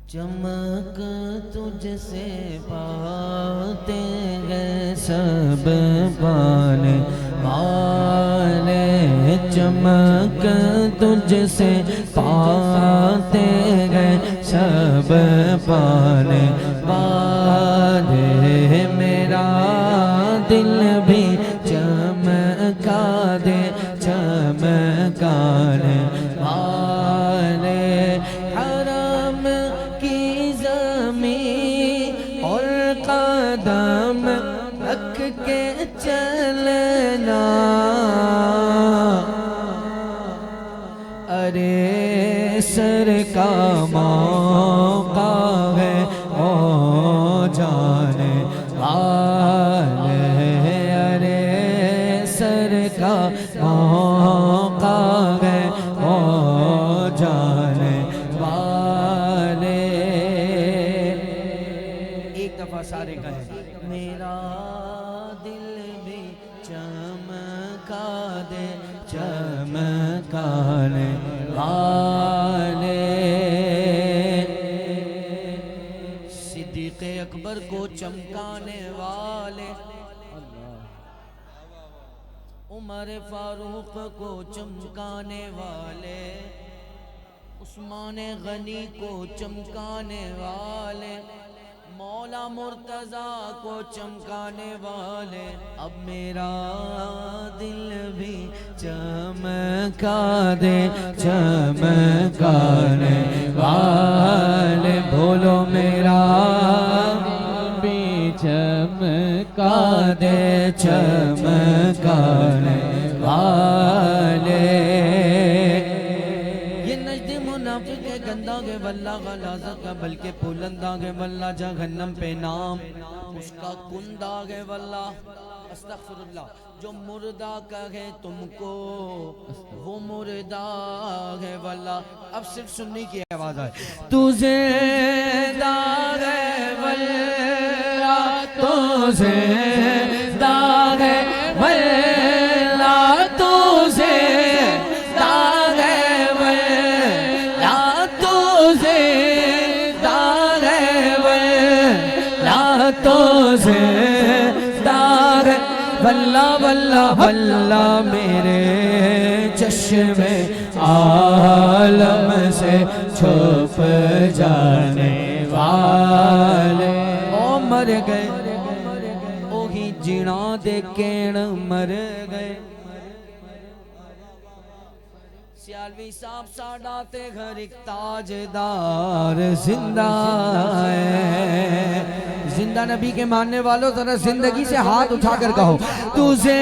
चमक तुझसे पाते हैं सब पाने वाले, चमक तुझसे पाते हैं सब पाने वाले। मेरा दिल भी चमका दे चमकाने वाले। हरम की ज़मीं और कदम रख के चलना, अरे सर का मौका है ओ जाने वाले, अरे सर का मौका है ओ जाने वाले। एक दफा सारे कहें, मेरा दिल भी चमका दे चमकाने वाले। सिद्दीक़ अकबर को चमकाने वाले, उमर फारूक को चमकाने वाले, उस्मान गनी को चमकाने वाले, मौला मुर्तज़ा को चमकाने वाले। अब मेरा दिल भी चमका दे चमकाने वाले। बोलो मेरा भी चमका दे चमकाने वाले। ये नजदे मुनाफिक के गंदा के वल्ला गलाजा का बल्कि पुलंदा के वल्ला जहन्नम पे नाम उसका कुंदा के वल्ला। अस्तगफिरुल्लाह। जो मुर्दा कहे तुमको वो मुर्दा है वल्ला। अब सिर्फ सुनने की आवाज आए, तुझे दाग है वल्ला, तुझे दाग है वल्ला, तुझे दाग है वल्ला, तुझे दाग है वल्ला, तुझे दाग है वल्ला वल्ला वल्ला। मेरे चश्मे आलम से छुप जाने वाले। ओ मर गए ओही जीना दे केण मर गए। सियालवी साहब साडा ते घर एक ताजदार जिंदा है। जिंदा नबी के मानने वालों जरा जिंदगी से हाथ उठाकर कहो, तुझे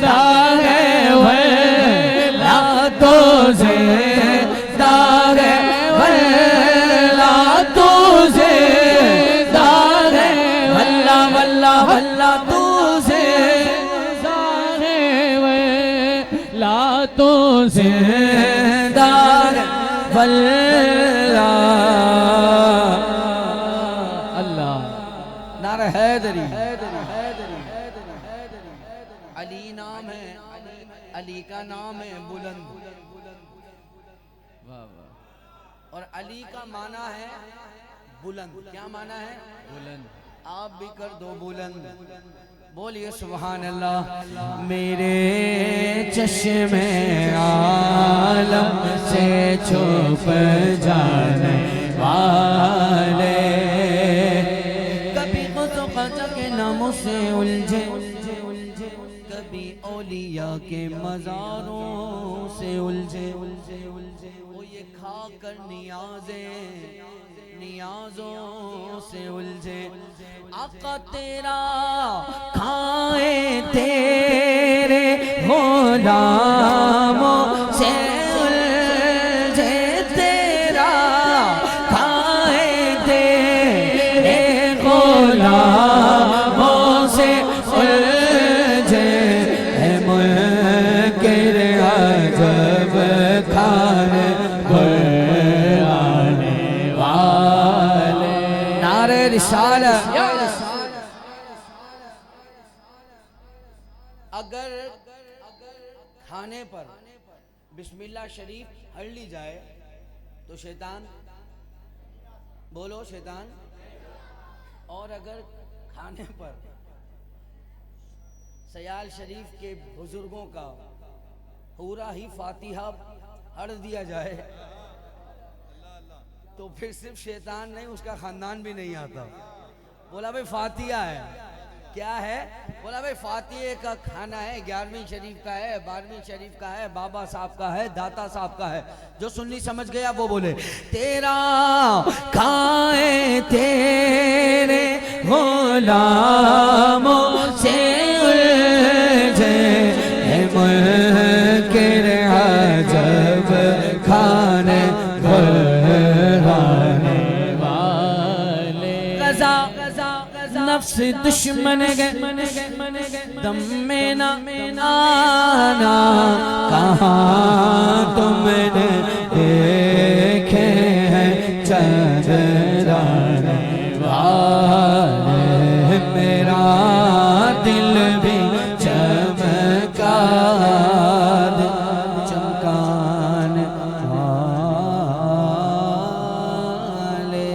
दाग है वल्ला, तुझे दाग है वल्ला, तुझे दाग है वल्ला वल्ला वल्ला, तुझे दाग है वल्ला, तुझे दाग वल्ला। हैदरी अली नाम है, अली का नाम है बुलंद। वाह वाह। और अली का माना है बुलंद। क्या माना है? बुलंद। आप भी कर दो बुलंद। बोलिए सुभान अल्लाह। मेरे चश्मे आलम से छुप जाने वाले, के नामों से उलझे, कभी औलिया के मज़ारों से उलझे। वो ये खाकर नियाज़े नियाज़ों से उलझे। आका तेरा खाए तेरे गुलामों से उलझे, तेरा खाए तेरे गुलाम अगर खाने पर बिस्मिल्लाह शरीफ पढ़ ली जाए तो शैतान बोलो शैतान। और अगर खाने पर सयाल शरीफ के बुजुर्गों का पूरा ही फातिहा पढ़ दिया जाए तो फिर सिर्फ शैतान नहीं, उसका खानदान भी नहीं आता। बोला भाई फातिहा है, क्या है? बोला भाई फातिहे का खाना है, 11वीं शरीफ का है, 12वीं शरीफ का है, बाबा साहब का है, दाता साहब का है। जो सुन्नी समझ गया वो बोले तेरा खाए तेरे गुलामों से उलझे मुनकिर अजब खाने घराने वाले। रज़ा नफ्स दुश्मन गए दम में ना आना, कहाँ तुमने देखे हैं चंद्राने वाले। मेरा दिल भी चमका चमकान वाले।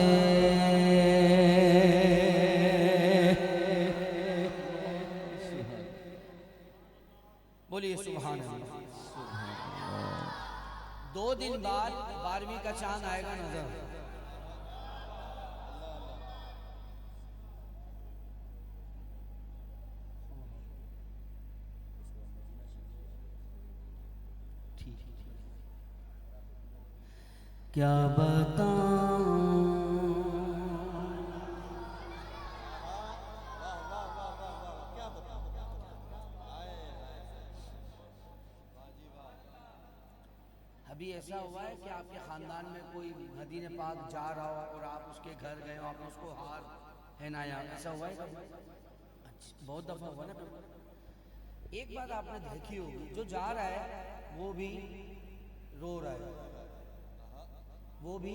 बोलिए सुभान अल्लाह। 2 दिन बाद 12वीं का चांद आएगा नजर। क्या बताऊं अभी ऐसा हुआ है कि आपके खानदान में कोई मदीने पाक जा रहा हो और आप उसके घर गए हो, आपने उसको हार पहनाया, ऐसा हुआ है कभी? अच्छा, बहुत दफा हुआ ना। एक बात आपने देखी होगी, जो जा रहा है वो भी रो रहा है, वो भी,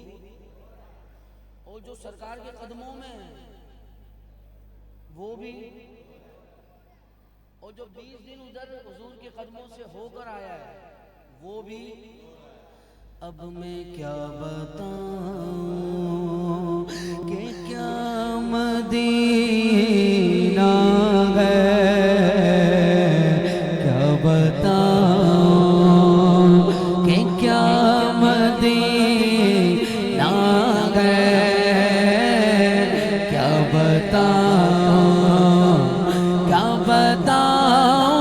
और जो सरकार के कदमों में है वो भी, और जो 20 दिन उधर हुजूर के कदमों से होकर आया है वो भी। अब मैं क्या बताऊं कि क्या मदीना है, क्या बताऊं कि क्या मदीना है, क्या बताऊं, क्या बताऊं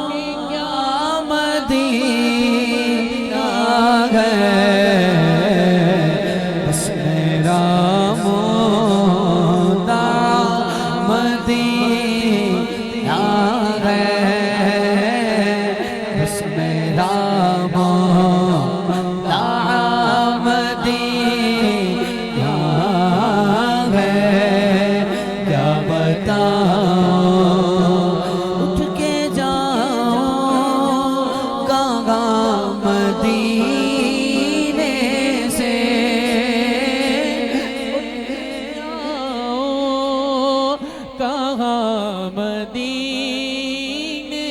कि क्या मदीना है। बस मेरा मोदा मदीना है, बस मेरा मोदा मदीना है। क्या बताऊं उठ के जाऊं कहाँ मदीने से, कहाँ मदीने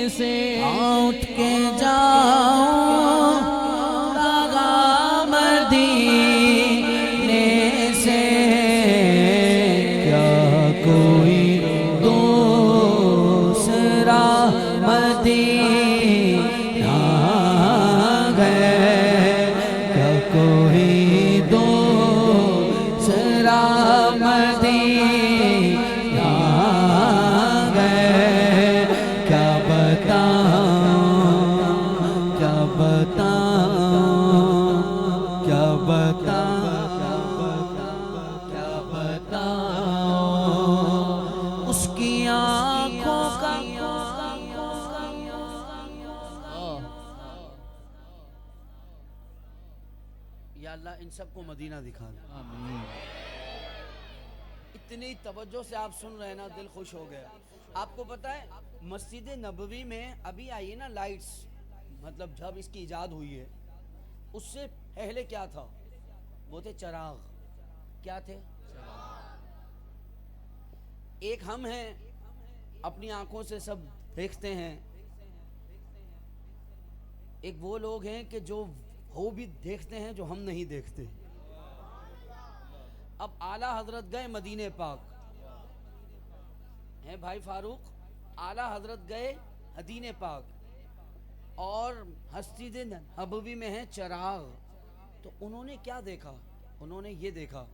से उठ के जाऊं कहाँ मदीने से। क्या कोई दूसरा मदीना है, क्या कोई दूसरा मदीना है। क्या बताऊं, क्या बताऊं, क्या बताऊं, क्या बताऊं उसकी आँखों का। या अल्लाह इन सबको मदीना दिखा दे। आमीन। इतनी तवज्जो से आप सुन रहे हैं ना, दिल खुश हो गया। आपको पता है मस्जिद नबवी में अभी आई है ना लाइट्स, मतलब जब इसकी इजाद हुई है उससे पहले क्या था? वो थे चराग। क्या थे? एक हम हैं, अपनी आंखों से सब देखते हैं। एक वो लोग हैं कि जो वो भी देखते हैं जो हम नहीं देखते। अब आला हजरत गए मदीने पाक, हैं भाई फारूक, आला हजरत गए मदीने पाक और मस्जिद नबवी में है चराग। तो उन्होंने क्या देखा? उन्होंने ये देखा,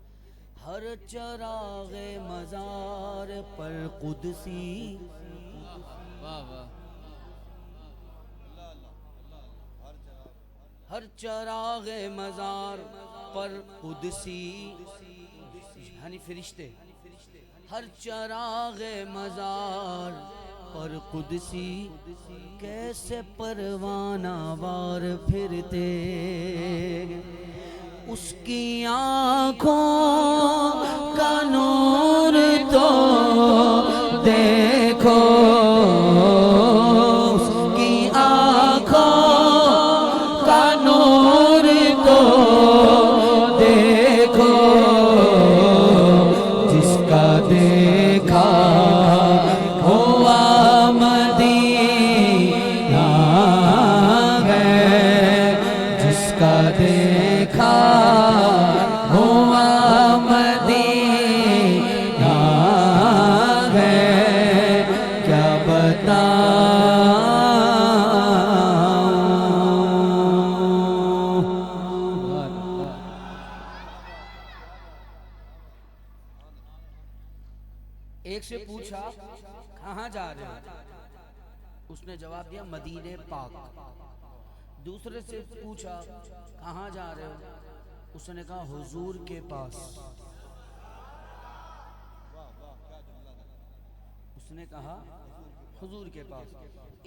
हर चरागे मजार पर कुदसी, वाह वाह, हर चरागे मजार पर कुदसी, यानी फरिश्ते, हर चरागे मजार पर कुदसी, कैसे परवाना वार फिरते, उसकी आँखों का नूर तो देखो, उसकी आँखों का नूर तो देखो, जिसका देखा हुआ मदीना है, जिसका देखा हुआ मदीना है, क्या बताऊं। एक से पूछा कहाँ जा रहे हो, उसने जवाब दिया मदीने पाक। दूसरे से पूछा कहाँ जा रहे हो, उसने कहा हुजूर के पास। उसने कहा हुजूर के पास।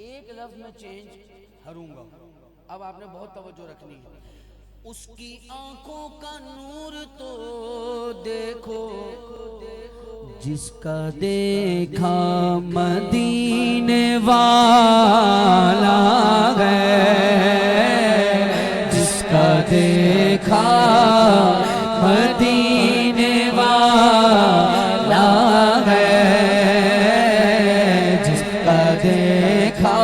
एक लफ्ज में चेंज हरूंगा, अब आपने बहुत तवज्जो रखनी है। उसकी आंखों का नूर तो देखो, जिसका देखा मदीने वाला है, जिसका देखा मदीने वाला है, जिसका देखा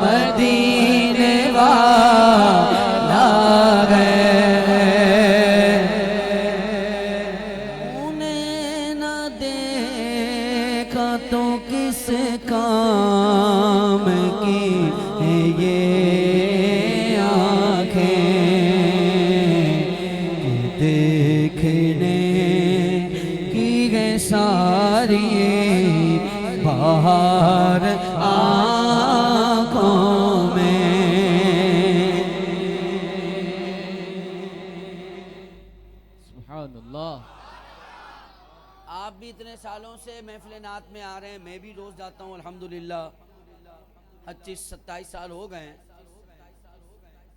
मदीने वाला है, उन्हें न देखा तो किस काम की है ये आँखें, देखने की है सारी बाहर आँखों में। सुभानअल्लाह। आप भी इतने सालों से महफिल नात में आ रहे हैं, मैं भी रोज जाता हूँ अल्हम्दुलिल्लाह, 25-27 साल हो गए हैं।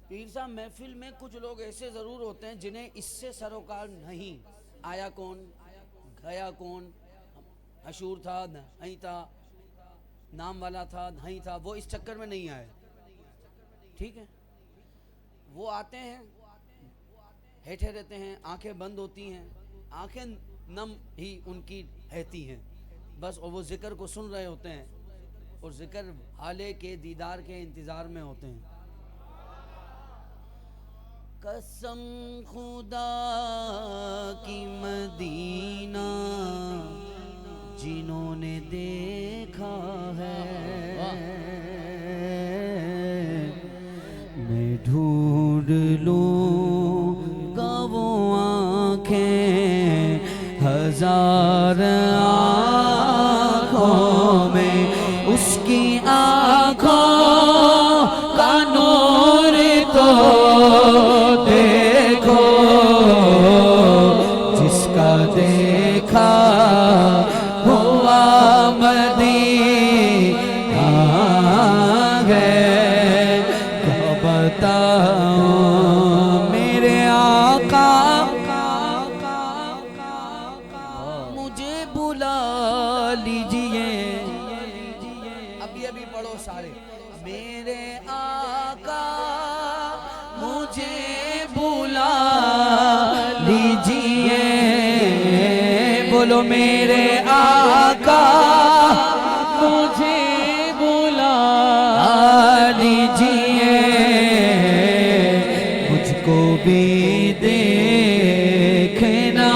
पीर साहब महफिल में कुछ लोग ऐसे ज़रूर होते हैं जिन्हें इससे सरोकार नहीं, आया कौन गया कौन, मशहूर था नहीं था, नाम वाला था नहीं था, वो इस चक्कर में नहीं आए। ठीक है, वो आते हैं, बैठे रहते हैं, आंखें बंद होती हैं, आंखें नम ही उनकी रहती हैं बस, और वो जिक्र को सुन रहे होते हैं और जिक्र हाले के दीदार के इंतज़ार में होते हैं। कसम खुदा की मदीना जिन्होंने देखा है, मैं ढूंढ लूँगा वो आँखें हजार आँखों में, उसकी आँखों का नूर तो देखो, जिसका देखा हुआ मदीना है, क्या बताऊं मेरे आका, मुझे बुला लीजिए। अभी पढ़ो सारे, मेरे आका मुझे बुला लीजिए, बोलो मेरे आका मुझे बुला लीजिए, मुझको भी देखना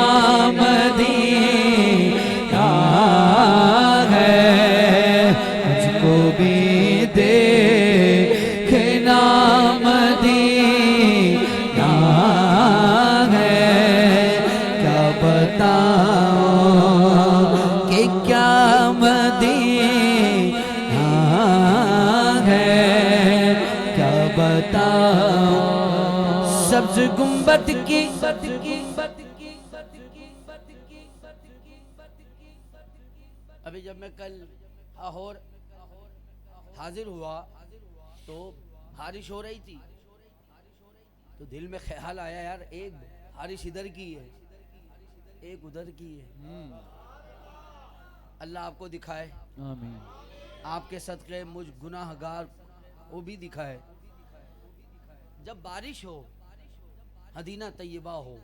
सब्ज गुंबद की अभी जब मैं कल लाहौर हाजिर हुआ तो बारिश हो रही थी, तो दिल में ख्याल आया यार एक बारिश इधर की है एक उधर की है। अल्लाह आपको दिखाए, आमीन। आपके सदक़े मुझ गुनाहगार को भी दिखाए। जब बारिश हो, मदीना तैयबा हो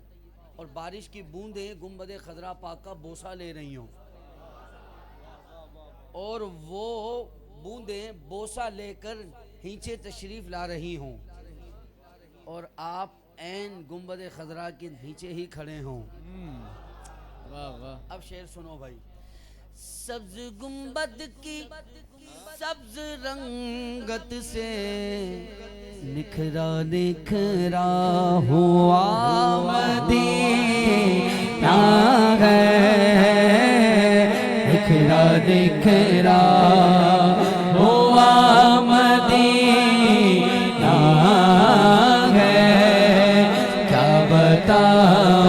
और बारिश की बूंदें गुंबद खजरा पाक का बोसा ले रही हों और वो बूंदें बोसा लेकर नीचे तशरीफ ला रही हों और आप ऐन गुंबद खजरा के नीचे ही खड़े हों। वाह वाह। अब शेर सुनो भाई। सब्ज गुंबद की सब्ज रंगत से निखरा निखरा हुआ मदीना है, निखरा निखरा हुआ मदीना है, क्या बताओ।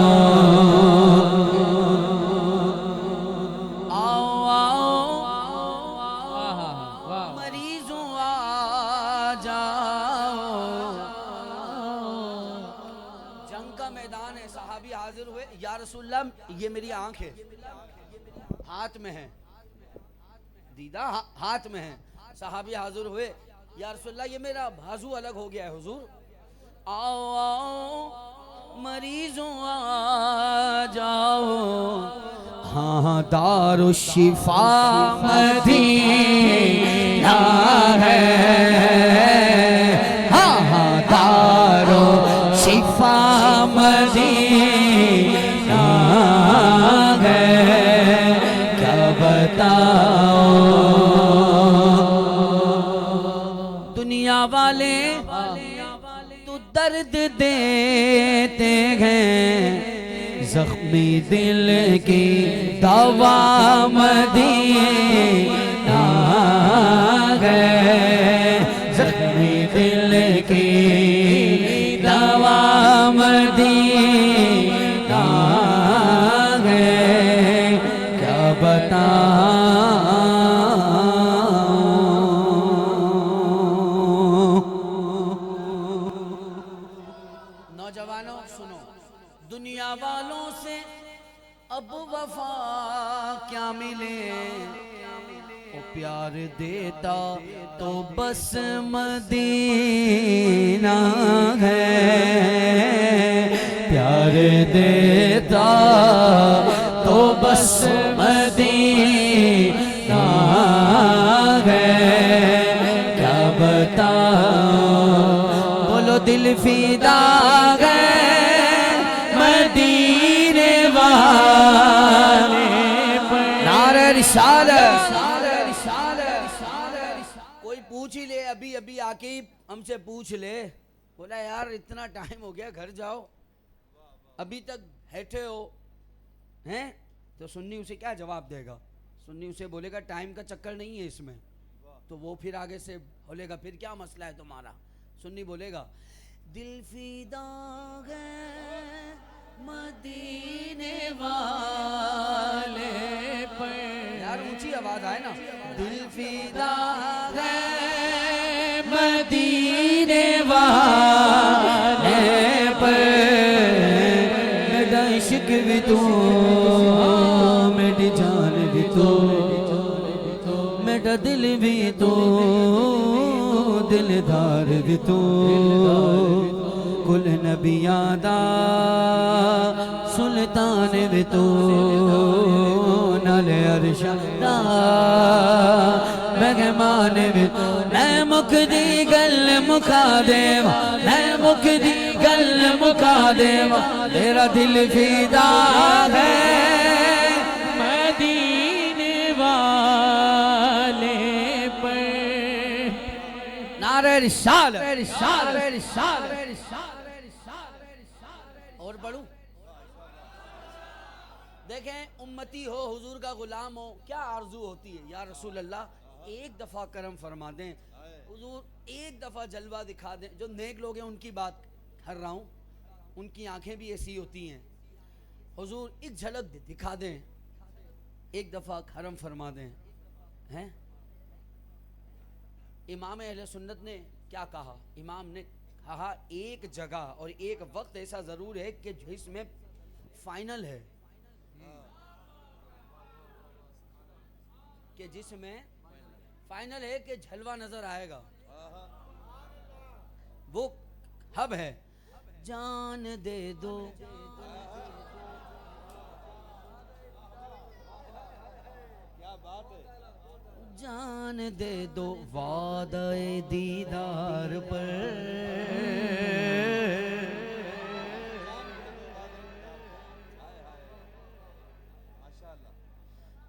या रसूलल्लाह ये मेरी आंख है, हाथ में है, दीदा हाथ में है। सहाबी हाजिर हुए, या रसूलल्लाह ये मेरा बाजू अलग हो गया है हुजूर। आओ आओ मरीजों आ जाओ, हाँ दारुल शिफा मदीना है, हाँ हाँ दारुल शिफा मदीना है, क्या बताओ। दुनिया वाले तो दर्द देते हैं, जख्मी दिल की दवा मदीना है, जख्मी दिल की दवा मदीना है, क्या बताऊं। नौजवानों सुनो, दुनिया वालों से अब वफा क्या मिले, ओ प्यार देता तो बस मदीना है, प्यार देता तो बस मदीना है, क्या बताओ। बोलो दिल फिदा है मदीने वाले पर, नारे रिसालत। कोई पूछ ही ले, अभी अभी आके ही हमसे पूछ ले, बोला यार इतना टाइम हो गया घर जाओ, अभी तक बैठे हो हैं, तो सुन्नी उसे क्या जवाब देगा। सुन्नी उसे बोलेगा टाइम का चक्कर नहीं है इसमें, तो वो फिर आगे से बोलेगा फिर क्या मसला है तुम्हारा। सुन्नी बोलेगा दिल फिदा है मदीने वाले पर, यार ऊंची आवाज आए ना। दिल फिदा है मदीने वाले पर, मेरा इश्क भी तू, मेरी जान भी तू, मेरा दिल भी तू, दिलदार भी तू, कुल नबियां दा सुल्तान भी तू, नाले अरशा दा मेहमान भी तू। मैं मुकदी गल मुका देवा, मैं मुकदी गल मुका देवा, तेरा दिल फिदा है मदीने वाले पर। नारे रिसालत, रिसालत, रिसालत। और बढ़ू देखें, उम्मती हो, हुजूर का गुलाम हो, क्या आरजू होती है। या रसूल अल्लाह एक दफ़ा करम फरमा दें, हुजूर एक दफ़ा जलवा दिखा दें। जो नेक लोग हैं उनकी बात कर रहा हूँ, उनकी आंखें भी ऐसी होती हैं। हुजूर एक झलक दिखा दें, एक दफ़ा करम फरमा दें। हैं इमाम अहले सुन्नत ने क्या कहा? इमाम ने कहा एक जगह और एक वक्त ऐसा ज़रूर है कि जिसमें फाइनल है, कि जिसमें फाइनल है कि जलवा नजर आएगा। वो हब है, जान दे दो जान दे दो वादे दीदार पर,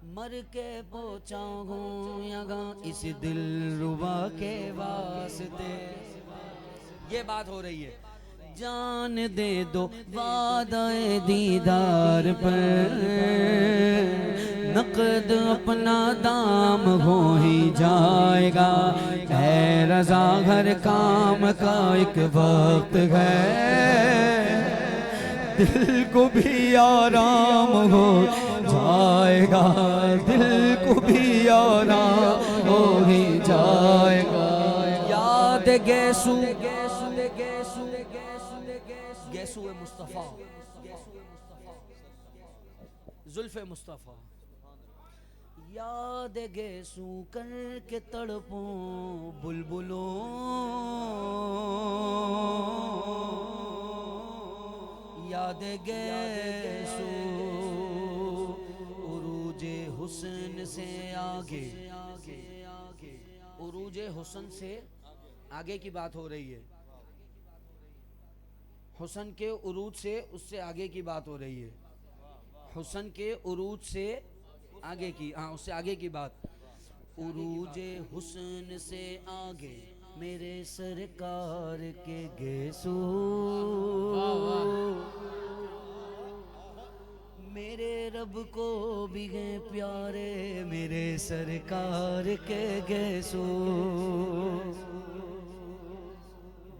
मर के पहुँचाऊँ यहाँ इस दिल रुबा के वास्ते। ये बात हो रही है, जान दे दो वादे दीदार पर, नकद अपना दाम हो ही जाएगा। है रज़ा हर काम का एक वक्त है, दिल को भी आराम हो जाएगा, दिल को भी आराम हो ही जाएगा। याद गैसू गैसू मुस्तफ़ा, जुल्फ़े मुस्तफ़ा, याद गैसू करके तड़पों बुलबुलों, याद गैसू उरूजे हुस्न से आगे, उरूजे हुस्न से आगे की बात हो रही है। हुस्न के उरूज से उससे आगे की बात हो रही है। हुस्न के उरूज से आगे की, हाँ उससे आगे की बात। उरूजे हुस्न से आगे मेरे सरकार के गेसू, मेरे रब को भी गए प्यारे मेरे सरकार के गेसू।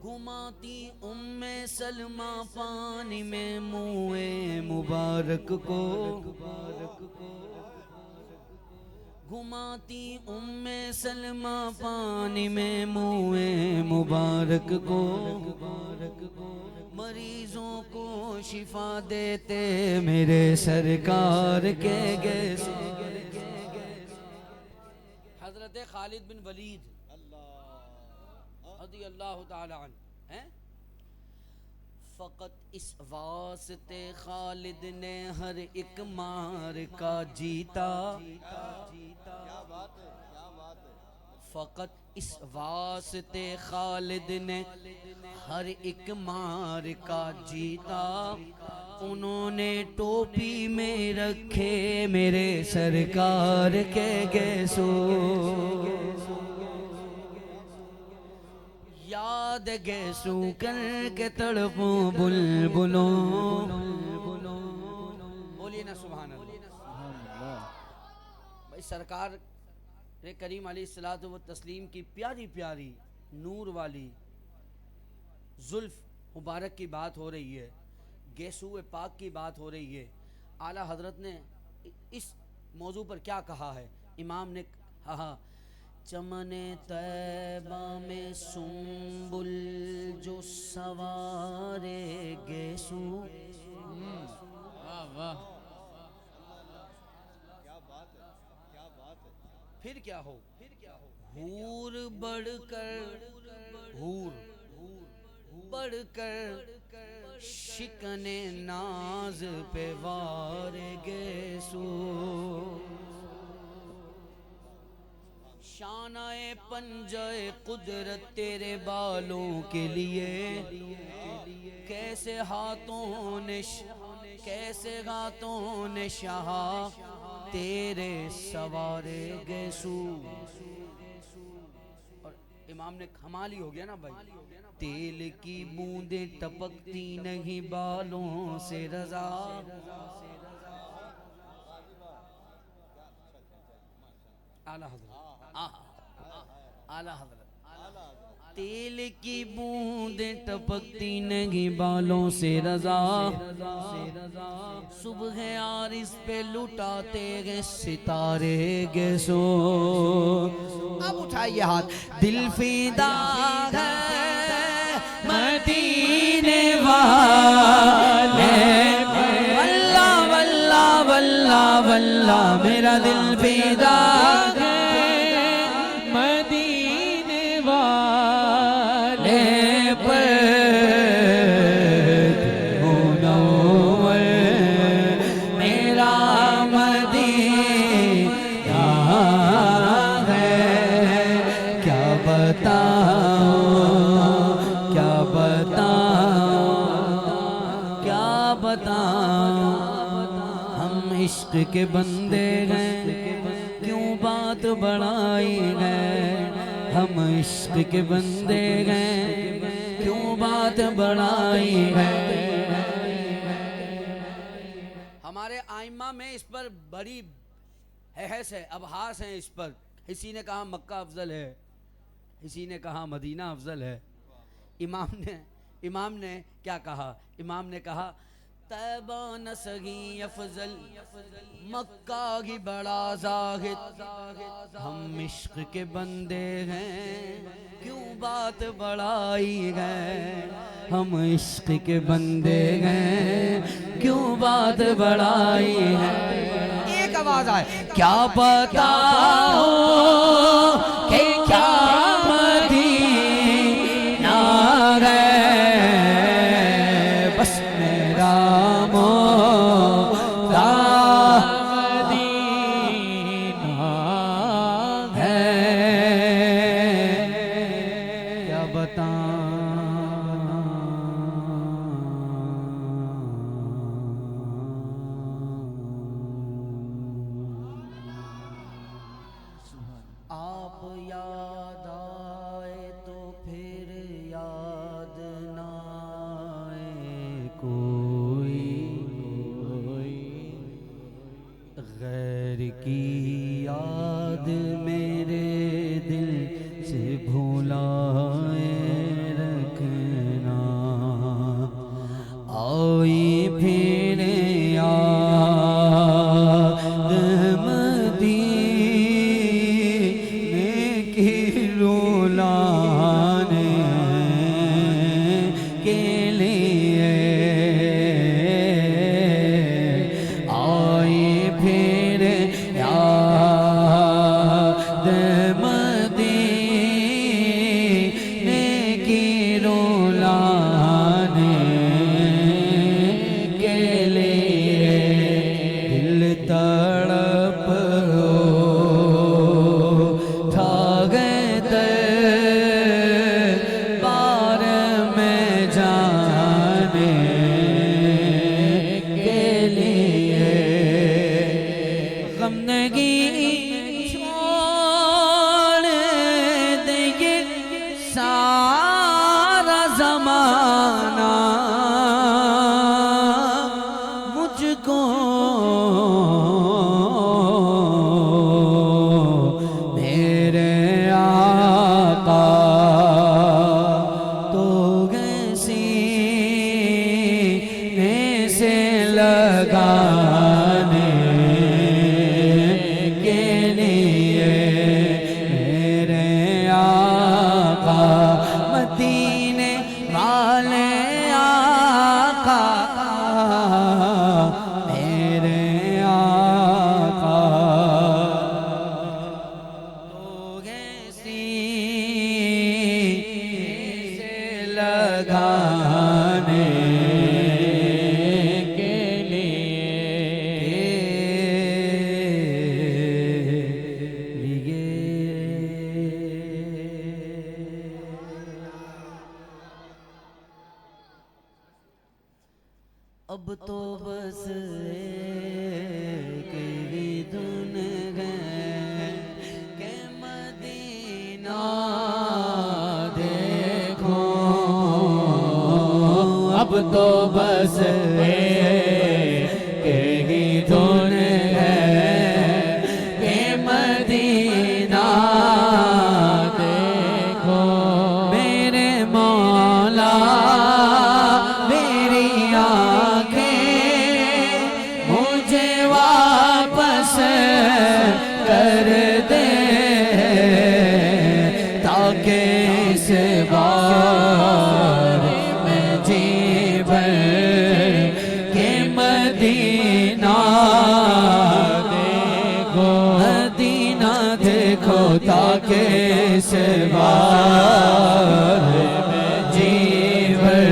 घुमाती उम्मे सलमा पानी में मुए मुबारक को, घुमाती उम्मे सलमा पानी में मुए मुबारक को, मरीजों को शिफा देते मेरे सरकार के गेसू। हजरत खालिद बिन वलीद रज़ी अल्लाह ताला अन्हु हैं, फ़कत इस वास्ते खालिद ने हर एक मार का जीता, फ़कत इस वास्ते खालिद ने हर एक मार का जीता। उन्होंने टोपी में रखे मेरे सरकार के गेसू, याद गेसू करके तड़पों बुलबुलों। बोलिए ना सुभान अल्लाह। भाई सरकार करीम अलैहिस्सलातु व तस्लीम की प्यारी प्यारी नूर वाली जुल्फ मुबारक की बात हो रही है, गेसू पाक की बात हो रही है। आला हजरत ने इस मौजू पर क्या कहा है? इमाम ने कहा, चमने तैबा में सुंबुल जो सवारे गेसू। वाह वाह, फिर क्या हो, हूर बढ़कर, हूर बढ़कर शिकने नाज पे वारे गेसू। शानाए पंजाए कुदरत तेरे बालों के लिए, कैसे हाथों ने शाह तेरे सवारे गेसू। और इमाम ने कमाल ही हो गया ना भाई, तेल की बूंदे टपकती नहीं बालों से रजा। आला हज़रत, आला हज़रत, तेल की बूंदें टपकती नहीं बालों से रजा, सुबह यार इस पे लुटाते गए सितारे गैसो। अब उठाइए हाथ। दिल फिदा है मदीने वाले, वल्ला वल्ला वल्ला वल्ला मेरा दिल फिदा है मदीने वाले पर। मेरा मदीना है, क्या बताऊं क्या बताऊं क्या बताऊं। हम इश्क के बंदे हैं, क्यों बात बढ़ाई है। हम इश्क के बंदे हैं, क्यों बात बढ़ाई है। हमारे आइमा में इस पर बड़ी बहस है, अबहास है इस पर। किसी ने कहा मक्का अफजल है, किसी ने कहा मदीना अफजल है। इमाम ने क्या कहा? इमाम ने कहा तैबा न सही अफजल, मक्का ही बड़ा जाहिद। हम इश्क के बंदे हैं, क्यों बात बढ़ाई है। हम इश्क के बंदे हैं, क्यों बात बढ़ाई है। एक आवाज आए, क्या बताओ कि क्या मदीना है। बस मेरा मोदा मदीना है, क्या आप याद आए तो फिर याद ना आए कोई, गैर की याद मेरे दिल से भुलाए रखना। आई फिर याद मदीने की रुलाने के लिए। आई फिर याद मदीने की रुलाने के लिए। दिल तड़प था गए बार में जाने के लिए। गमनगी छोड़ देंगे सारा जमाना, मुझको मेरे आका तो सीने से लगाने के लिए। मेरे आका मदीने वाले आका, मेरे आका तो सीने से लगाने के अब तो बस एक ही धुन है कि मदीना देखो। अब तो बस एक ही धुन है कि मदीना देखो। मदीना देखो, मदीना देखो ताके सवार में जीवन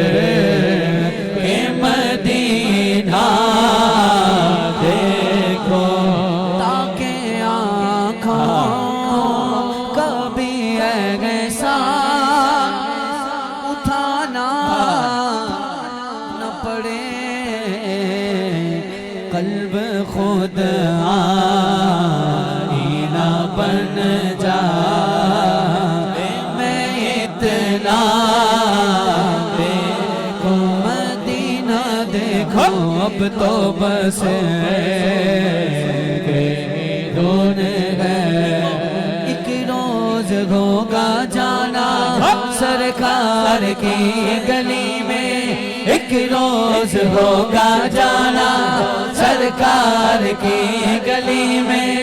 के मदीना देखो, ताके आँखों कभी ऐसा उठाना न पड़े, कल्ब खुद आईना बन जाए। मैं इतना देखो मदीना देखो, अब तो बस धुन है। एक रोज होगा जाना सरकार की गली में, एक रोज होगा जाना सरकार की गली में,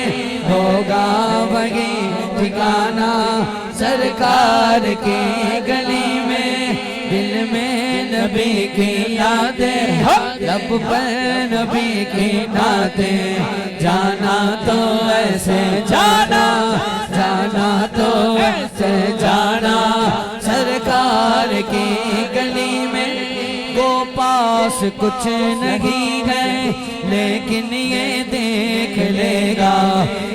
होगा वही ठिकाना सरकार की गली में। दिल में नबी की यादें, लब पर नबी की नातें, जाना तो ऐसे जाना, जाना तो ऐसे जाना सरकार की गली में। वो पास कुछ नहीं है लेकिन ये देख लेगा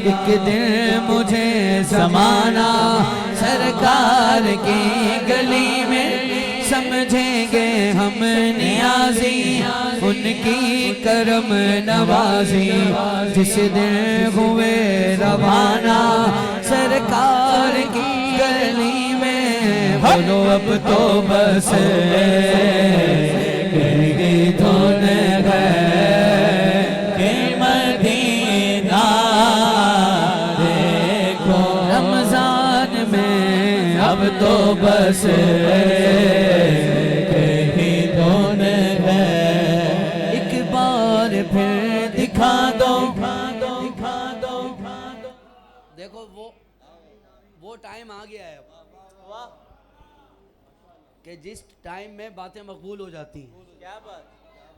एक दिन मुझे ज़माना सरकार की गली में। समझेंगे हम नियाज़ी उनकी करम नवाजी, जिस दिन हुए रवाना सरकार की गली में। बोलो अब तो बस धुन है कि मदीना देखो, रमजान में अब तो बस धुन है। एक बार फिर दिखा दो, दिखा दो। देखो वो टाइम आ गया है कि जिस टाइम में बातें मकबूल हो जाती हैं। क्या बात।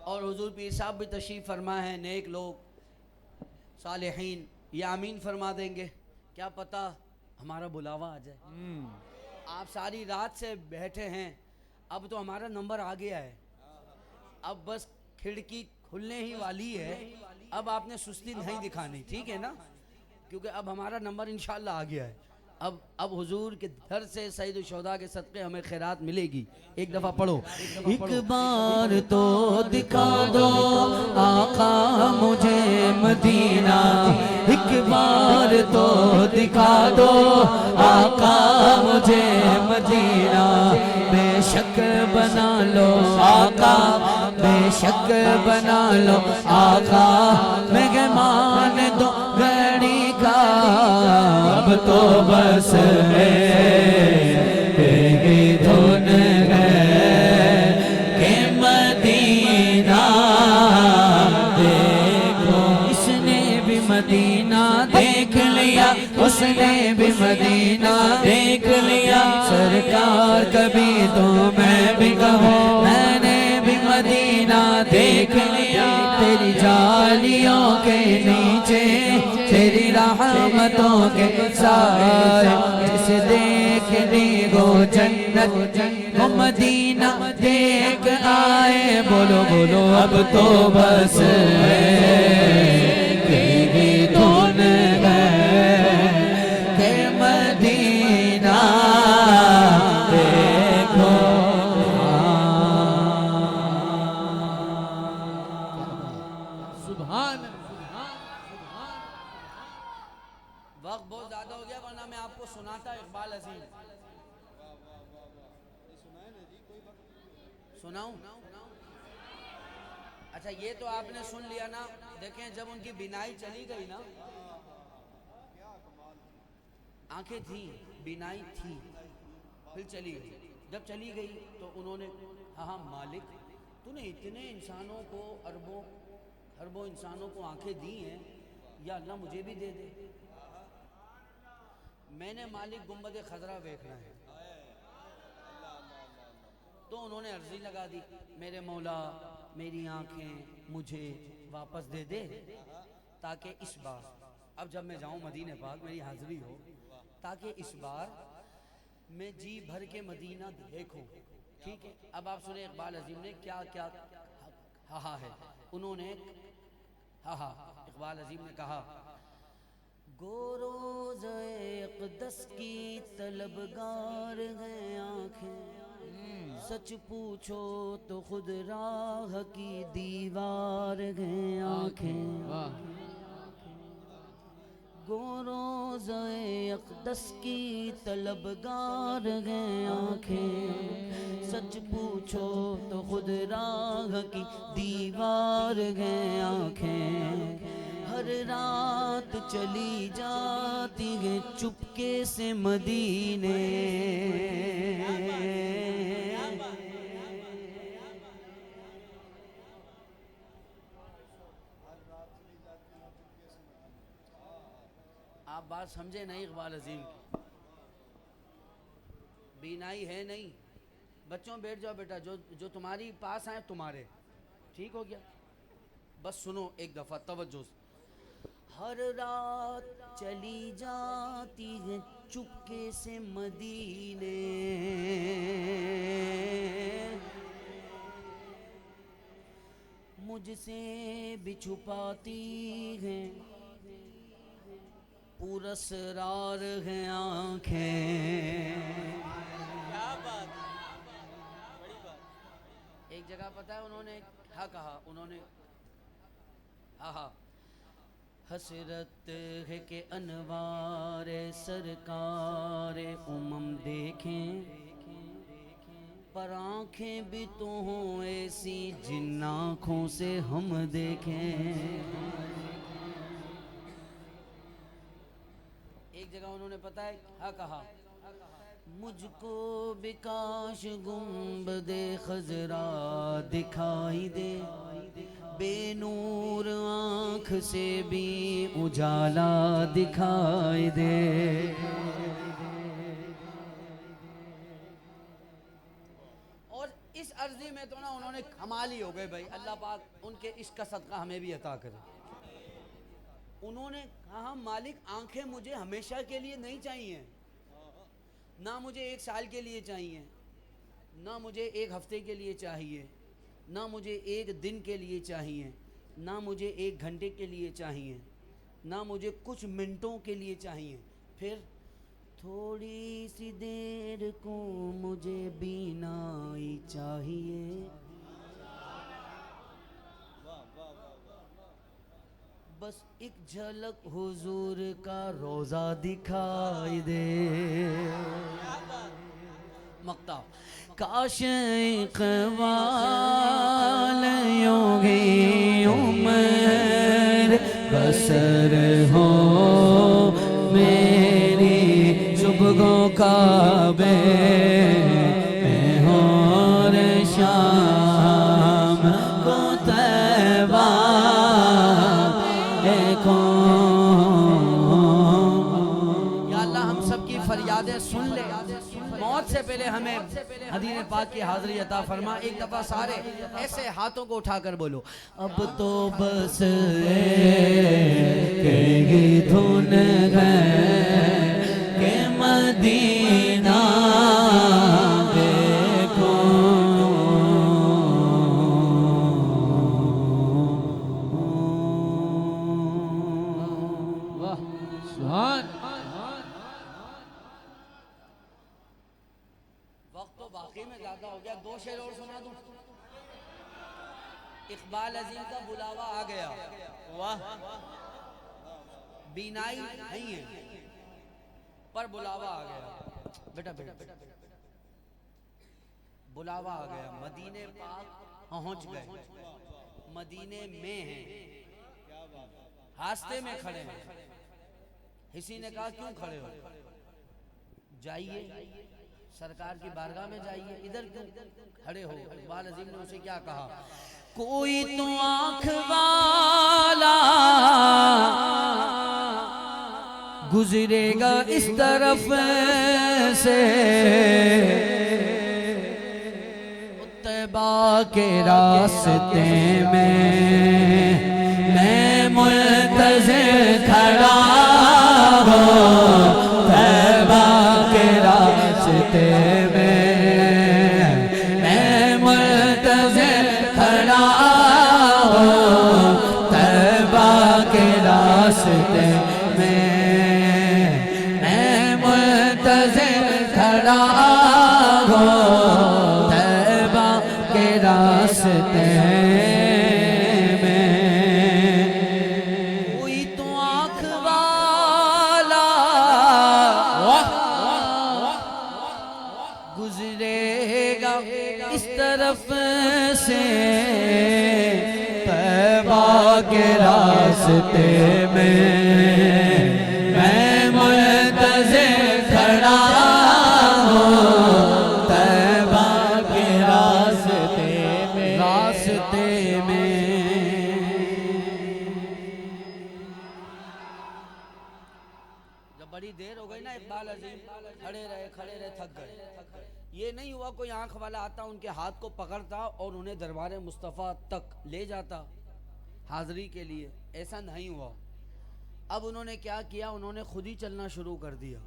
और हुजूर पीर साहब भी तशरीफ़ फरमा है, नेक लोग सालेहीन ये आमीन फरमा देंगे। क्या पता हमारा बुलावा आ जाए। आप सारी रात से बैठे हैं, अब तो हमारा नंबर आ गया है, अब बस खिड़की खुलने ही वाली है। अब आपने सुस्ती नहीं दिखानी, ठीक है ना, क्योंकि अब हमारा नंबर इंशाल्लाह आ गया है। अब हुजूर के घर से सईद शुहदा के सदक़े हमें खैरात मिलेगी। एक दफ़ा पढ़ो। एक बार तो दिखा दो आका मुझे मदीना, एक बार तो दिखा दो आका मुझे मदीना। बेशक बना लो आका, बेशक बना लो आका, मेहमान दो घड़ी का। अब तो बस धुन है कि मदीना देखो। इसने भी मदीना देख लिया, उसने भी मदीना देख लिया। सरकार कभी तो मैं भी कहूँ मैंने भी मदीना देख लिया। तेरी जालियों के नीचे तेरी रहमतों के साए, जिसे देखने को जन्नत वो मदीना देख आए। बोलो बोलो अब तो बस धुन है कि मदीना देखो। वक्त बहुत ज़्यादा हो गया, वरना मैं आपको सुनाता इकबाल अजीम। सुनाऊं? अच्छा ये तो आपने सुन लिया ना। देखें जब उनकी बिनाई चली गई ना, आंखें थी, बिनाई थी, फिर चली गई। जब चली गई तो उन्होंने हाँ मालिक तूने इतने इंसानों को अरबों खरबों इंसानों को आंखें दी हैं, या अल्लाह मुझे भी दे दे। मैंने मालिक गुंबद खजरा देखना है। तो उन्होंने अर्जी लगा दी, मेरे मौला मेरी आंखें मुझे वापस दे दे, ताकि इस बार अब जब मैं जाऊं मदीने पाक मेरी हाजिरी हो, ताकि इस बार मैं जी भर के मदीना देखूं। ठीक है, अब आप सुने इकबाल अजीम ने क्या क्या हा है। उन्होंने हा इकबाल अजीम ने कहा, गोरोज़े क़ुद्स की तलबगार हैं आँखें, सच पूछो तो खुद राह की दीवार हैं आँखें। गोरोज़े क़ुद्स की तलबगार हैं आँखें, सच पूछो तो खुद राह की दीवार हैं आँखें। हर रात चली जाती है चुपके से मदीने, आप बात समझे नहीं इकबाल अजीम की, बीनाई है नहीं। बच्चों बैठ जाओ बेटा, जो तुम्हारी पास आए तुम्हारे, ठीक हो गया। बस सुनो एक दफ़ा तवज्जो से। हर रात चली जाती है चुपके से मदीने, मुझसे भी छुपाती है पुरस्रार हैं आँखें। क्या बात, बड़ी बात। एक जगह पता है उन्होंने हाँ कहा, उन्होंने हाँ हसरत है के अनवार सरकार उमम देखें, पर आँखें भी तो हों ऐसी जिन आँखों से हम देखें। एक जगह उन्होंने पता है हाँ कहा, मुझको भी काश गुंबदे खजरा दिखाई दे, बेनूर आँख से भी उजाला दिखाई दे। और इस अर्जी में तो ना उन्होंने कमाल ही हो गए भाई, अल्लाह पाक उनके इश्क का सदका हमें भी अता करे। उन्होंने कहा मालिक आंखें मुझे हमेशा के लिए नहीं चाहिए, ना मुझे एक साल के लिए चाहिए, ना मुझे एक हफ्ते के लिए चाहिए, ना मुझे एक दिन के लिए चाहिए, ना मुझे एक घंटे के लिए चाहिए, ना मुझे कुछ मिनटों के लिए चाहिए, फिर थोड़ी सी देर को मुझे बीनाई चाहिए, बस एक झलक हुजूर का रोज़ा दिखाई दे। मक्ता काश इक़बाल योगी उमर बसर हो मेरी सुबह काबे में हो रे शाम को तैबा या अल्लाह हम सब की फरियादें सुन ले, मौत से पहले हमें मदीने पाक की हाज़िरी अता फरमा। एक दफ़ा सारे ऐसे हाथों को उठाकर बोलो, अब तो बस एक धुन है के मदीना देखो। वक्त तो वाकई में ज्यादा हो गया, दो शेर और सुना दूं। इकबाल अजीम का बुलावा आ गया, वाह, बीनाई नहीं है पर बुलावा आ गया। बेटा बेटा बेटा बुलावा आ गया, मदीने पाक पहुंच गए, मदीने में हैं, रास्ते में खड़े हैं। किसी ने कहा क्यों खड़े हो, जाइए सरकार की बारगाह में जाइए, इधर क्यों खड़े हो। इकबाल अजीम ने उसे क्या कहा, कोई तो आंख वाला गुजरेगा इस तरफ से, तैबा के रास्ते में रास्ते में मैं मुंतज़िर खड़ा हूँ तैबा के रास्ते में। कोई तो आँख वाला गुजरेगा इस तरफ से तैबा के रास्ते में मैं मुंतज़िर खड़ा हूँ तैबा के रास्ते में। जब बड़ी देर हो गई ना इकबाल अजीम खड़े रहे थक गए। ये नहीं हुआ कोई आंख वाला आता उनके हाथ को पकड़ता और उन्हें दरबार मुस्तफ़ा तक ले जाता हाज़री के लिए, ऐसा नहीं हुआ। अब उन्होंने क्या किया, उन्होंने खुद ही चलना शुरू कर दिया।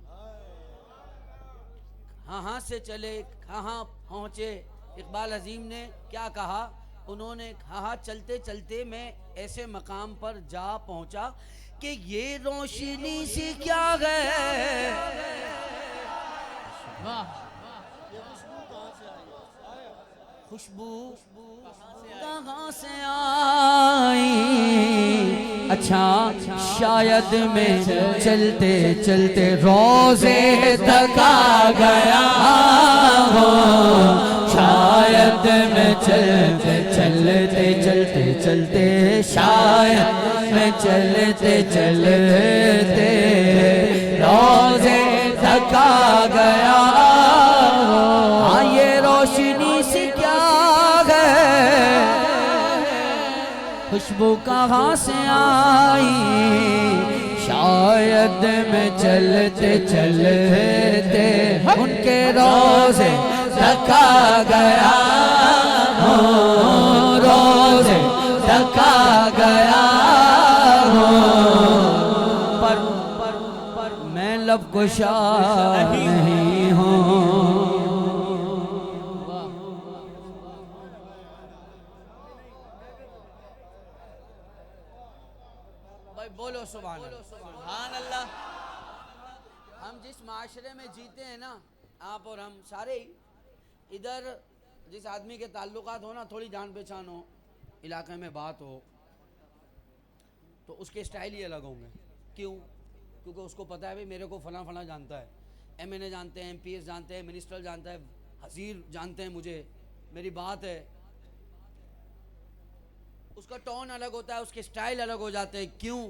हाँ से चले, हाँ पहुँचे। इकबाल अजीम ने क्या कहा, उन्होंने हाँ चलते चलते मैं ऐसे मकाम पर जा पहुँचा कि ये रोशनी से क्या है। खुशबू कहाँ से आई। अच्छा शायद मैं चलते चलते रोज़े तक आ गया हो, शायद मैं चलते चलते शायद मैं चलते रोज़े तक आ गया हो। हाँ ये रोशनी से क्या है, खुशबू कहाँ से आई। शायद मैं चलते उनके रोज़े तक आ गया हो, रोज़े तक आ गया हो। पर मैं लब कुशा नहीं हूँ। बोलो सुभान अल्लाह। हम जिस माशरे में जीते हैं ना, आप और हम सारे ही, इधर जिस आदमी के ताल्लुकात हो ना, थोड़ी जान पहचान हो, इलाके में बात हो, तो उसके स्टाइल ही अलग होंगे। क्यों? क्योंकि उसको पता है भाई मेरे को फला फला जानता है, MNA जानते हैं, MPS जानते हैं, मिनिस्टर जानता है, हज़ीर जानते हैं मुझे, मेरी बात है। उसका टोन अलग होता है, उसके स्टाइल अलग हो जाते हैं। क्यों?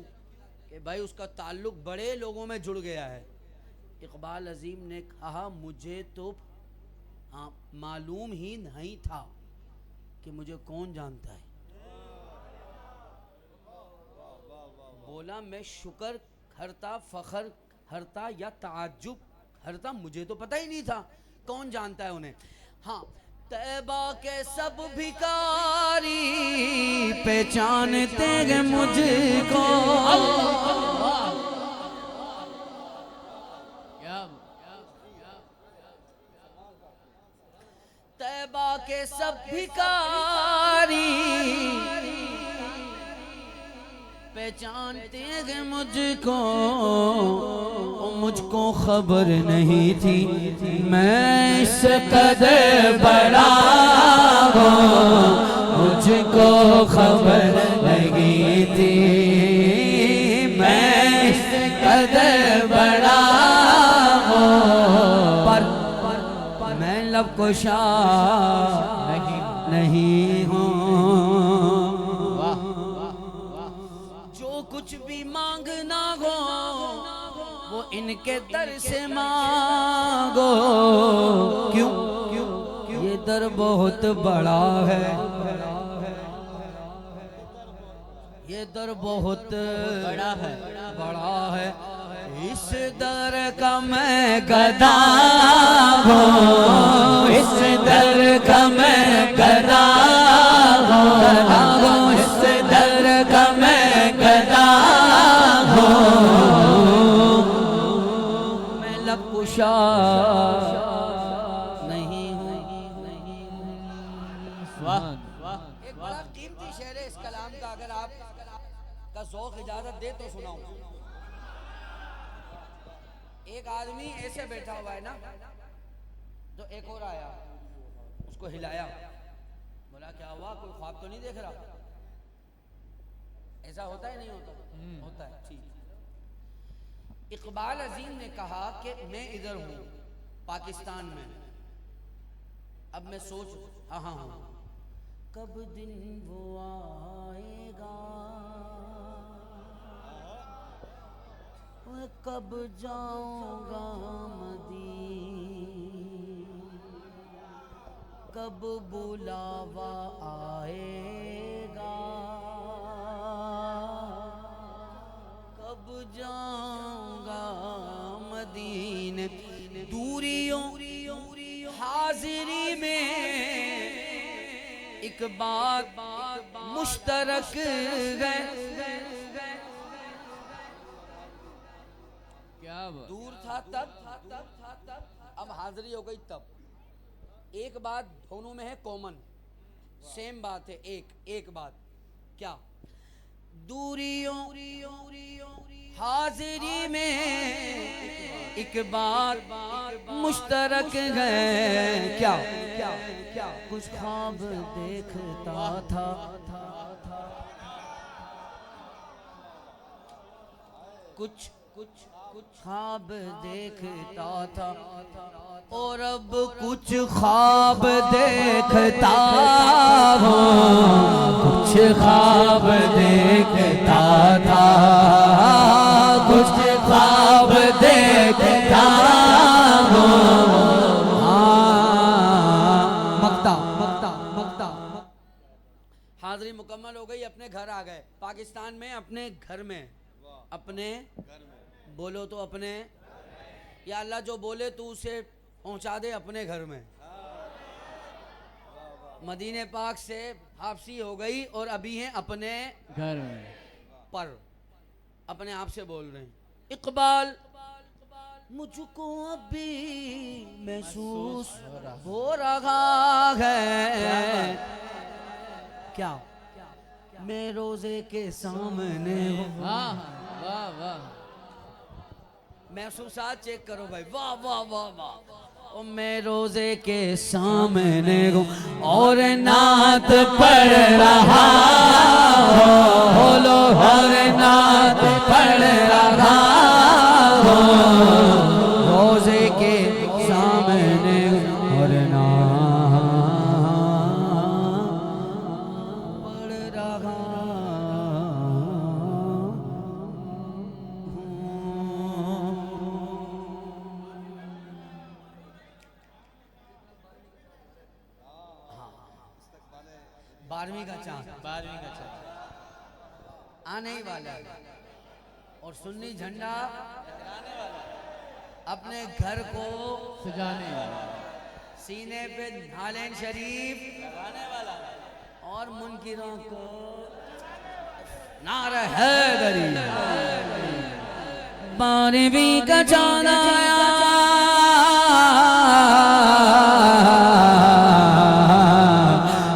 कि भाई उसका ताल्लुक बड़े लोगों में जुड़ गया है। इकबाल अजीम ने कहा मुझे तो मालूम ही नहीं था कि मुझे कौन जानता है। बोला मैं शुक्र करता, फख्र करता या ताज्जुब करता, मुझे तो पता ही नहीं था कौन जानता है उन्हें। हाँ, तैबा के सब भिखारी पहचानते हैं मुझको। तैबा के सब भिखारी पहचानते हैं मुझको। मुझको खबर नहीं थी मैं इस कदर बड़ा हूँ, मुझको खबर नहीं थी मैं इस कदर बड़ा हूँ। पर मैं लब कुशा नहीं हूँ। जो कुछ भी मांगना हो वो इनके दर से मांगो। क्यों? ये दर बहुत बड़ा है, ये दर बहुत बड़ा है। इस दर का मैं गदा हूँ, इस दर का मैं गदा हूँ, इस दर का मैं गदा हूँ। मैं लब कुशा नहीं हूँ। एक बड़ा कीमती शेर है इस कलाम का, अगर आप अल्लाह ज़ौक़ इजाजत दे तो सुनाऊं। एक आदमी ऐसे बैठा हुआ है ना, तो एक और आया, उसको हिलाया, बोला क्या हुआ, कोई ख्वाब तो नहीं देख रहा? ऐसा होता है नहीं होता? होता है। ठीक। इकबाल अजीम ने कहा कि मैं इधर हूं पाकिस्तान में, अब मैं सोच हाँ हाँ हाँ कब दिन वो आएगा, मैं कब जाऊंगा मदीना, कब बुलावा आएगा, कब जाऊंगा मदीने, दूरियों हाजिरी में एक बात मुश्तरक है। क्या बात। दूर था तब, अब हाजिरी हो गई तब। एक बात दोनों में है कॉमन, सेम बात है, एक बात क्या, दूरियों हाजिरी में एक बात मुश्तरक है। क्या क्या क्या कुछ ख्वाब देखता था, कुछ ख्वाब देखता था, और अब कुछ ख्वाब देखता हूँ, कुछ ख्वाब देखता था, कुछ ख्वाब देखता हूँ। मक्ता हाज़िरी मुकम्मल हो गई, अपने घर आ गए पाकिस्तान में, अपने घर में, अपने बोलो तो अपने, या अल्लाह जो बोले तू उसे पहुंचा दे अपने घर में। मदीने पाक से वापसी हो गई और अभी हैं अपने घर में, पर अपने आप से बोल रहे हैं। इकबाल मुझको अभी महसूस हो रहा है, क्या मैं रोजे के सामने हूँ। वाह वाह वाह, महसूसात चेक करो भाई, वाह वाह वाह वाह। ओ मैं रोजे के सामने हूँ और नात पढ़ रहा हूँ, बोलो और नात पढ़ रहा हूँ, रोजे के सामने और नात पढ़ रहा बारहवीं का चांद आने ही वाला है, और सुन्नी झंडा अपने घर को सजाने वाला, सीने पे नालेन शरीफ लगाने वाला, और मुनकिरों को नारा हैदरी। बारहवीं का चांद आया,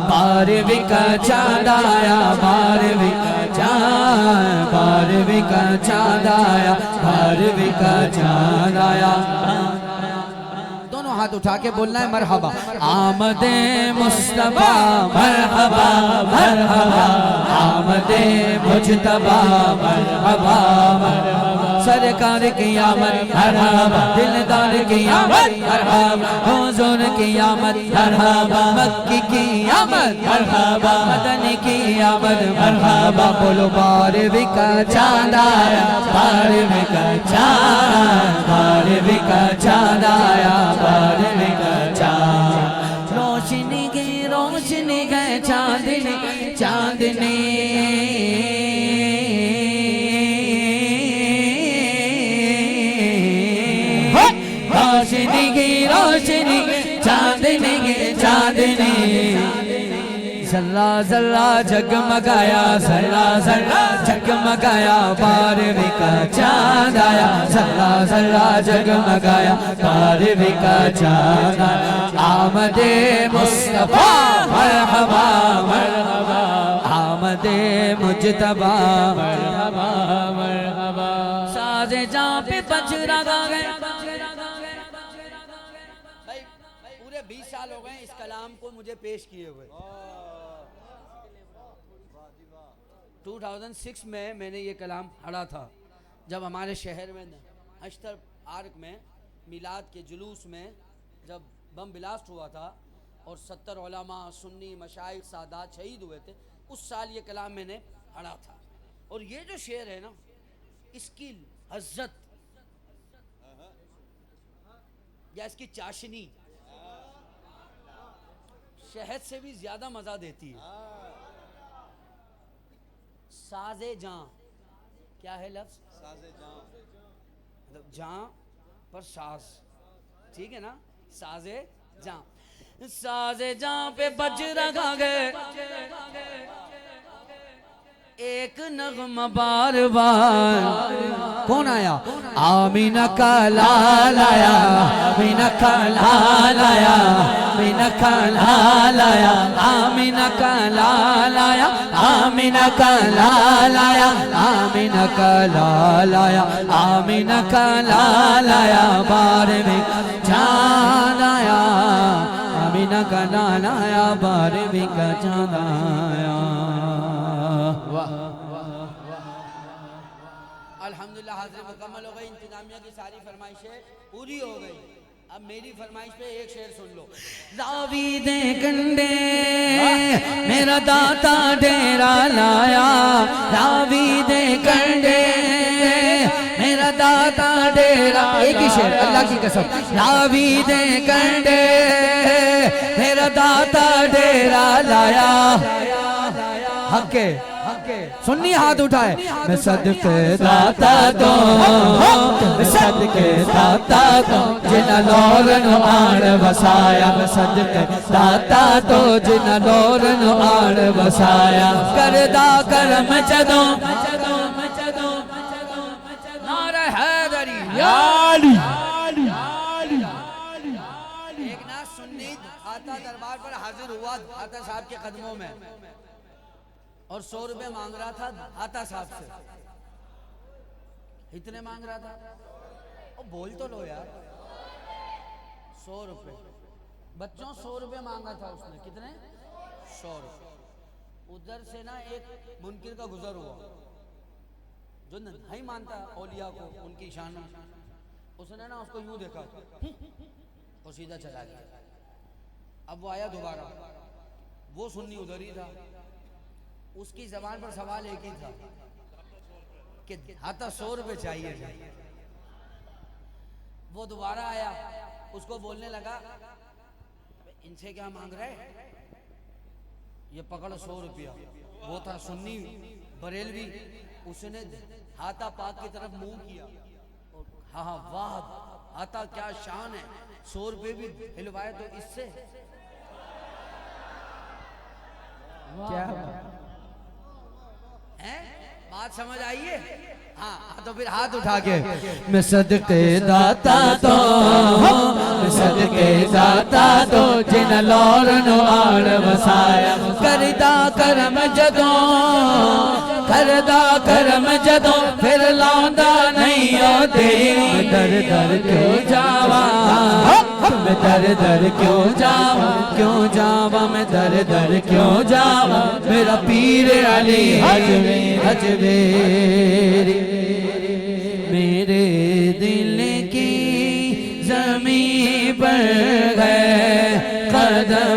बारहवीं का चांद आया, बारहवीं का चांद, बारहवीं का चांद आया, बारहवीं का चांद आया। दोनों हाथ उठा के बोलना है मरहबा। आमदे मुस्तफा मरहबा मरहबा, आमदे मुजतबा मरहबा मरहबा, सरकार की आमद मरहबा, दिलदार की आमद मरहबा, हुजूर की आमद मरहबा, मक्की की आमद मरहबा, मदनी की आमद मरहबा। बोलो बारहवीं का चांद आया, बारहवीं का चांद, बारहवीं का चांद आया, बारहवीं का चांद। रोशनी की रोशनी गए चांदनी चांदनी, रोशनी की रोशनी चांदनी की चांदनी, जल्ला जल्ला जगमगाया, जल्ला जल्ला जगमगाया, बारहवीं का चांद आया, जल्ला जल्ला जगमगाया, बारहवीं का चांद आया। आमदे मुस्तफा मरहबा मरहबा, आमद आमदे मुजतबा मरहबा मरहबा। साजे जहाँ पे बजरा गा गए। भाई पूरे 20 साल हो गए इस कलाम को मुझे पेश किए हुए। 2006 में मैंने ये कलाम पढ़ा था जब हमारे शहर में अश्तर आर्क में मिलाद के जुलूस में जब बम ब्लास्ट हुआ था और 70 उलमा सुन्नी मशाइख सादात शहीद हुए थे। उस साल ये कलाम मैंने पढ़ा था। और ये जो शेर है ना, इसकी हज़्ज़त या इसकी चाशनी शहद से भी ज्यादा मजा देती है। साजे जां, क्या है लफ्ज? साजे जां, मतलब जां पर साज, ठीक है ना? साजे जां, साजे जां पे बजरा गा गए, एक नगमा बार बार। कौन आया? आमीना का लाल आया, आमीना का लाल आया, आमीना का लाल आया, आमीना का लाल आया, आमीना का लाल आया, आमीना का लाल आया, आमीना का लाल आया, बार में चांद आया, आमीना का लाल आया, बार में का चांद आया। अल्हम्दुलिल्लाह हाज़िर मुकम्मल हो गई। इंतजामिया की सारी फरमाइशें पूरी हो गई। अब मेरी फरमाइश पे एक शेर सुन लो। रावी दे कंडे मेरा दाता डेरा लाया, रावी दे कंडे मेरा दाता डेरा। एक ही शेर, अल्लाह की कसम। रावी दे कंडे मेरा दाता डेरा लाया। हके सुन्नी हाथ उठाए। मैं सदके दाता दो, मैं सदके दाता दो जिन लोर नु आड़ वसाया, मैं सदके दाता दो जिन लोर नु आड़ वसाया। करदा करम जदों नारे हैदरी याली। एक ना सुन्नी आता दरबार पर हाजिर हुआ आता साहब के कदमों में और 100 रुपए मांग रहा था आता साहब से। इतने मांग रहा था? ओ बोल तो लो यार। 100 रुपए बच्चों, 100 रुपए मांगा था उसने। कितने? 100 रुपए। उधर से ना एक मुनकिर का गुजर हुआ जो नहीं मानता औलिया को, उनकी शान। उसने ना उसको यूं देखा और सीधा चला गया। अब वो आया दोबारा, वो सुन्नी उधर ही था। उसकी जबान पर सवाल एक ही था कि हाथा 100 रुपए चाहिए। वो दोबारा आया, उसको बोलने लगा इनसे क्या मांग रहे? ये पकड़ 100 रुपया। वो था सुन्नी बरेलवी। उसने हाथा पाक की तरफ मुंह किया। हाँ हाँ वाह, हाथा क्या शान है। 100 रुपए भी हिलवाए तो इससे क्या है? बात समझ आई है? हाँ तो फिर हाथ उठा के मैं सदके दाता दो, मैं सदके दाता दो जिन लोर नु आड़ वसाया। करदा करम जदों, करदा करम जदों फिर लांदा नहीं ओ तेरी। दर दर क्यों जावा, मैं दर दर क्यों जावा, क्यों जावा मैं दर दर क्यों जावा। मेरा पीर अली अजमेरी मेरे दिल की ज़मीं पर है कदम।